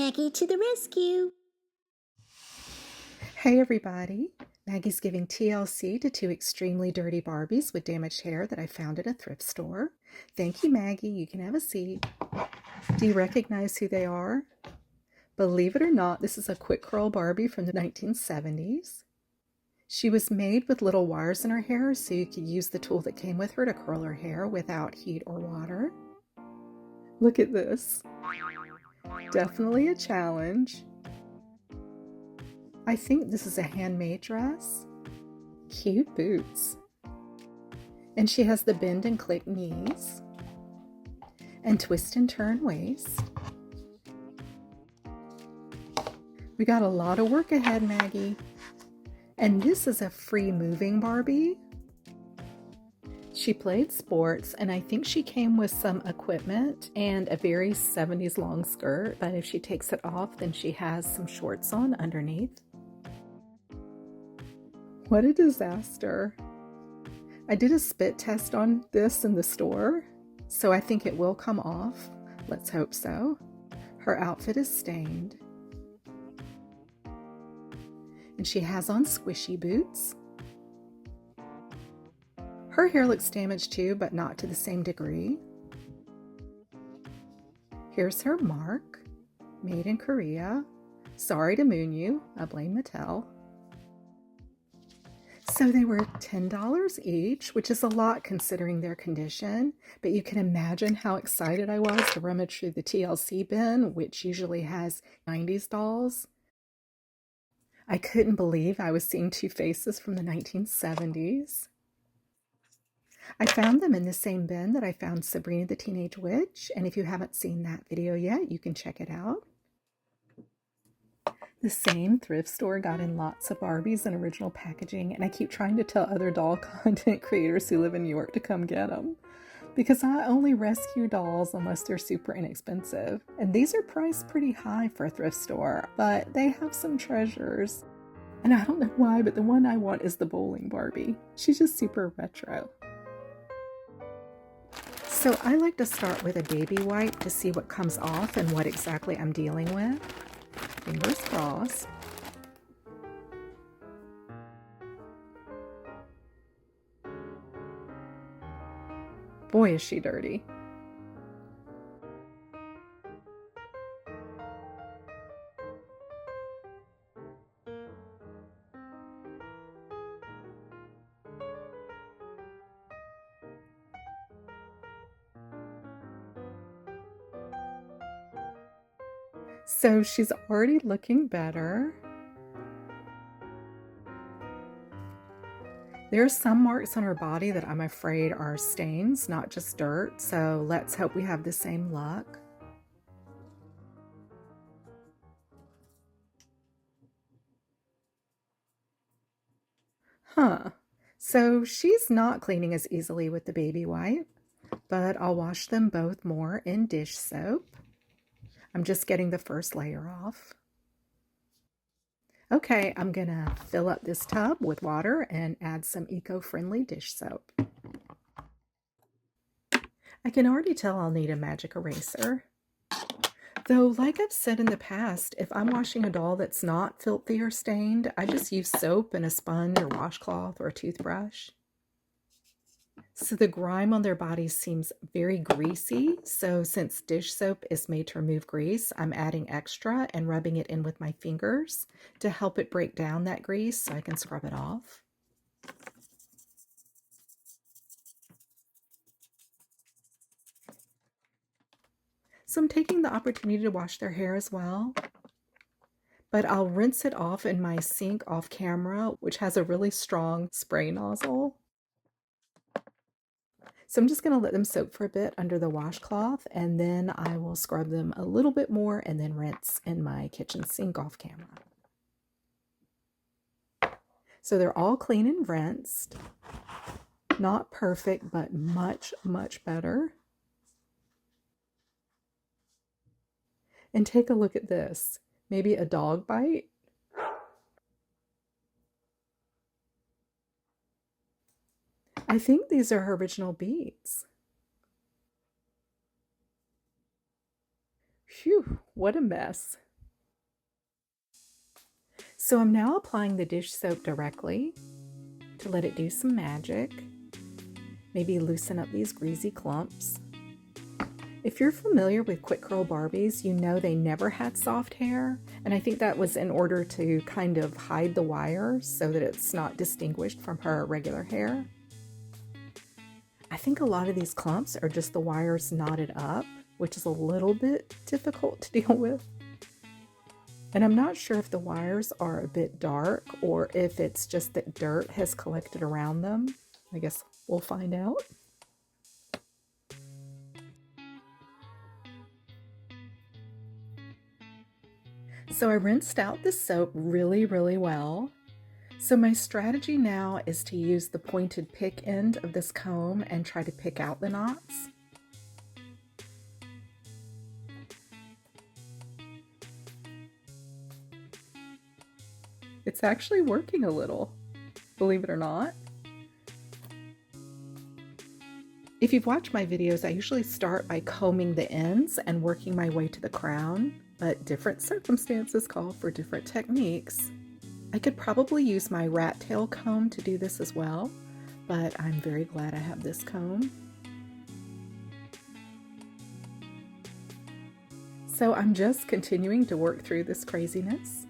Maggie to the rescue! Hey everybody! Maggie's giving TLC to two extremely dirty Barbies with damaged hair that I found at a thrift store. Thank you, Maggie. You can have a seat. Do you recognize who they are? Believe it or not, this is a quick curl Barbie from the 1970s. She was made with little wires in her hair so you could use the tool that came with her to curl her hair without heat or water. Look at this. Definitely a challenge. I think this is a handmade dress. Cute boots. And she has the bend and click knees and twist and turn waist. We got a lot of work ahead, Maggie. And this is a free moving Barbie. She played sports, and I think she came with some equipment and a very 70s long skirt, but if she takes it off, then she has some shorts on underneath. What a disaster. I did a spit test on this in the store, so I think it will come off. Let's hope so. Her outfit is stained. And she has on squishy boots. Her hair looks damaged too, but not to the same degree. Here's her mark, made in Korea. Sorry to moon you, I blame Mattel. So they were $10 each, which is a lot considering their condition, but you can imagine how excited I was to rummage through the TLC bin, which usually has 90s dolls. I couldn't believe I was seeing two faces from the 1970s. I found them in the same bin that I found Sabrina the Teenage Witch, and if you haven't seen that video yet, you can check it out. The same thrift store got in lots of Barbies in original packaging, and I keep trying to tell other doll content creators who live in New York to come get them, because I only rescue dolls unless they're super inexpensive, and these are priced pretty high for a thrift store, but they have some treasures. And I don't know why, but the one I want is the bowling Barbie. She's just super retro. So I like to start with a baby wipe to see what comes off and what exactly I'm dealing with. Fingers crossed. Boy, is she dirty. So she's already looking better. There's some marks on her body that I'm afraid are stains, not just dirt, so let's hope we have the same luck. So she's not cleaning as easily with the baby wipe, but I'll wash them both more in dish soap. I'm just getting the first layer off. Okay, I'm gonna fill up this tub with water and add some eco-friendly dish soap. I can already tell I'll need a magic eraser. Though, like I've said in the past, if I'm washing a doll that's not filthy or stained, I just use soap and a sponge or washcloth or a toothbrush. So the grime on their bodies seems very greasy, so since dish soap is made to remove grease, I'm adding extra and rubbing it in with my fingers to help it break down that grease so I can scrub it off. So I'm taking the opportunity to wash their hair as well, but I'll rinse it off in my sink off camera, which has a really strong spray nozzle. So I'm just going to let them soak for a bit under the washcloth, and then I will scrub them a little bit more and then rinse in my kitchen sink off camera. So they're all clean and rinsed. Not perfect, but much, much better. And take a look at this. Maybe a dog bite? I think these are her original beads. Phew, what a mess. So I'm now applying the dish soap directly to let it do some magic. Maybe loosen up these greasy clumps. If you're familiar with quick curl Barbies, you know they never had soft hair, and I think that was in order to kind of hide the wires so that it's not distinguished from her regular hair. I think a lot of these clumps are just the wires knotted up, which is a little bit difficult to deal with. And I'm not sure if the wires are a bit dark or if it's just that dirt has collected around them. I guess we'll find out. So I rinsed out the soap really, really well. So my strategy now is to use the pointed pick end of this comb and try to pick out the knots. It's actually working a little, believe it or not. If you've watched my videos, I usually start by combing the ends and working my way to the crown, but different circumstances call for different techniques. I could probably use my rat tail comb to do this as well, but I'm very glad I have this comb. So I'm just continuing to work through this craziness.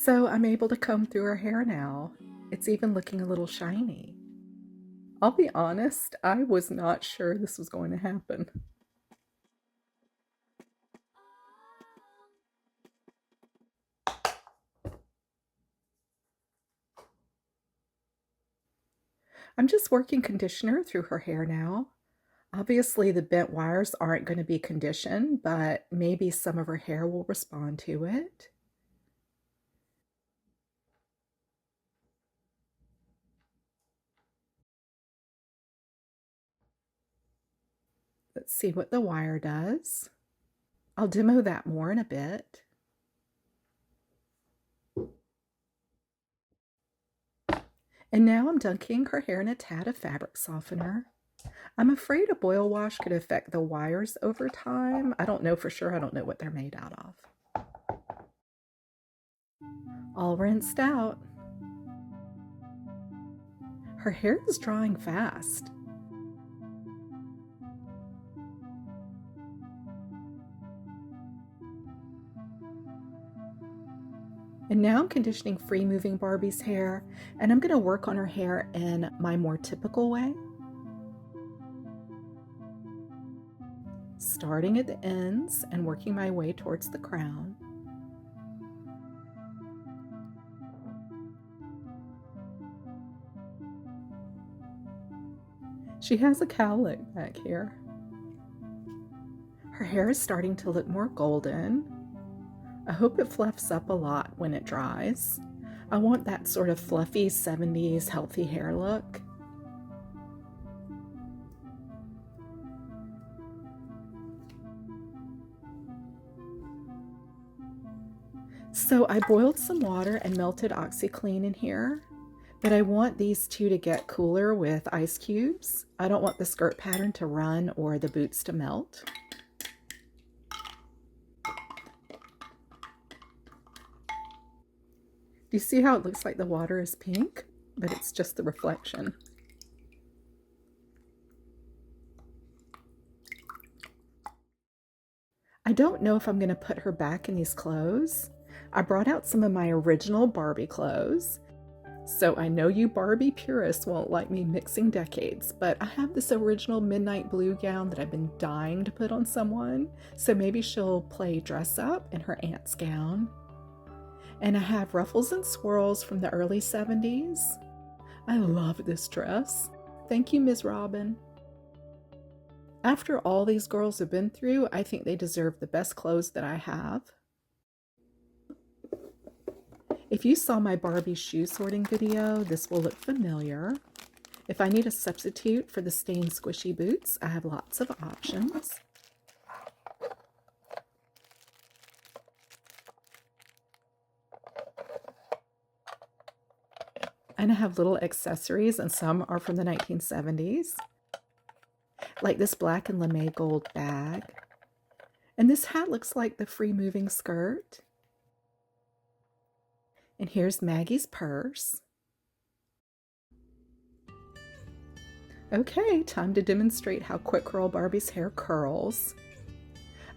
So I'm able to comb through her hair now. It's even looking a little shiny. I'll be honest, I was not sure this was going to happen. I'm just working conditioner through her hair now. Obviously the bent wires aren't going to be conditioned, but maybe some of her hair will respond to it. Let's see what the wire does. I'll demo that more in a bit. And now I'm dunking her hair in a tad of fabric softener. I'm afraid a boil wash could affect the wires over time. I don't know for sure. I don't know what they're made out of. All rinsed out. Her hair is drying fast. And now I'm conditioning free moving Barbie's hair, and I'm going to work on her hair in my more typical way. Starting at the ends and working my way towards the crown. She has a cowlick back here. Her hair is starting to look more golden. I hope it fluffs up a lot when it dries. I want that sort of fluffy 70s healthy hair look. So I boiled some water and melted OxyClean in here, but I want these two to get cooler with ice cubes. I don't want the skirt pattern to run or the boots to melt. Do you see how it looks like the water is pink, but it's just the reflection? I don't know if I'm going to put her back in these clothes. I brought out some of my original Barbie clothes. So I know you Barbie purists won't like me mixing decades, but I have this original midnight blue gown that I've been dying to put on someone. So maybe she'll play dress up in her aunt's gown. And I have ruffles and swirls from the early 70s. I love this dress. Thank you, Ms. Robin. After all these girls have been through, I think they deserve the best clothes that I have. If you saw my Barbie shoe sorting video, this will look familiar. If I need a substitute for the stained squishy boots, I have lots of options. And I have little accessories, and some are from the 1970s, like this black and lame gold bag. And this hat looks like the free moving skirt. And here's Maggie's purse. Okay, time to demonstrate how Quick Curl Barbie's hair curls.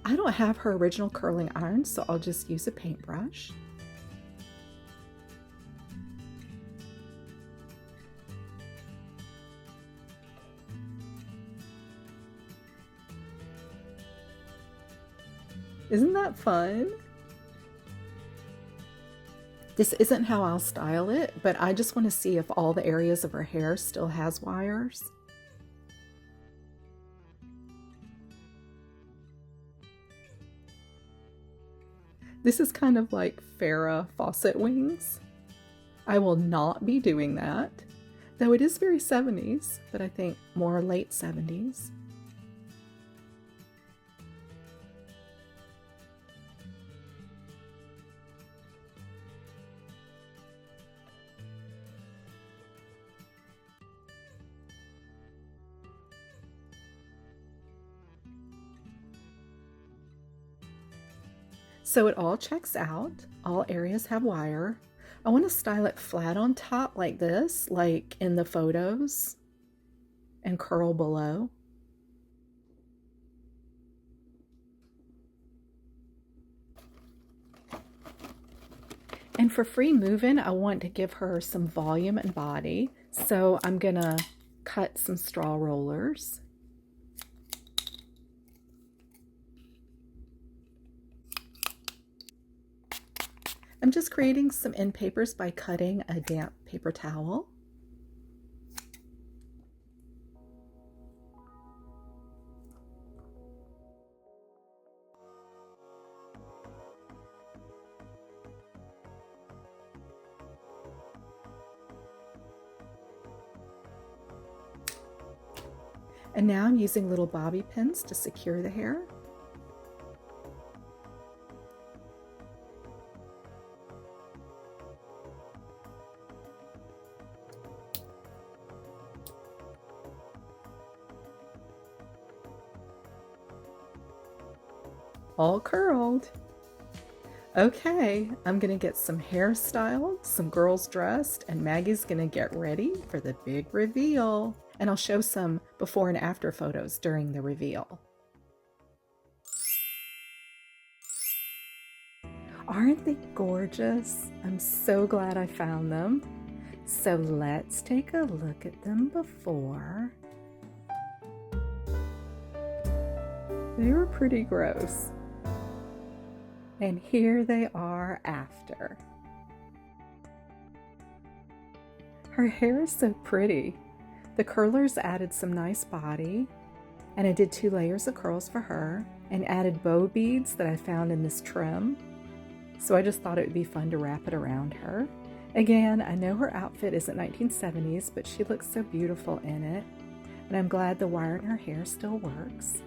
I don't have her original curling iron, so I'll just use a paintbrush. Isn't that fun? This isn't how I'll style it, but I just want to see if all the areas of her hair still has wires. This is kind of like Farrah Fawcett wings. I will not be doing that, though it is very 70s, but I think more late 70s. So it all checks out. All areas have wire. I want to style it flat on top like this, like in the photos, and curl below. And for free move-in, I want to give her some volume and body. So I'm gonna cut some straw rollers. I'm just creating some end papers by cutting a damp paper towel. And now I'm using little bobby pins to secure the hair. All curled. Okay, I'm gonna get some hair styled, some girls dressed, and Maggie's gonna get ready for the big reveal. And I'll show some before and after photos during the reveal. Aren't they gorgeous? I'm so glad I found them. So let's take a look at them before. They were pretty gross. And here they are after. Her hair is so pretty. The curlers added some nice body, and I did 2 layers of curls for her and added bow beads that I found in this trim. So I just thought it would be fun to wrap it around her. Again, I know her outfit isn't 1970s, but she looks so beautiful in it, and I'm glad the wire in her hair still works.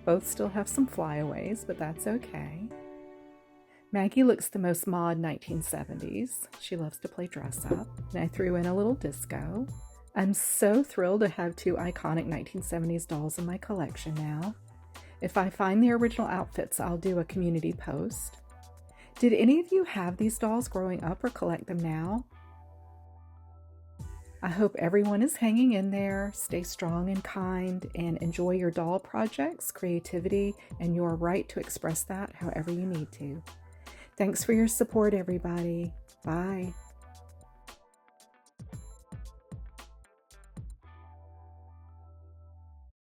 Both still have some flyaways, but that's okay. Maggie looks the most mod 1970s. She loves to play dress up, and I threw in a little disco. I'm so thrilled to have 2 iconic 1970s dolls in my collection now. If I find the original outfits, I'll do a community post. Did any of you have these dolls growing up or collect them now? I hope everyone is hanging in there, stay strong and kind, and enjoy your doll projects, creativity, and your right to express that however you need to. Thanks for your support, everybody. Bye.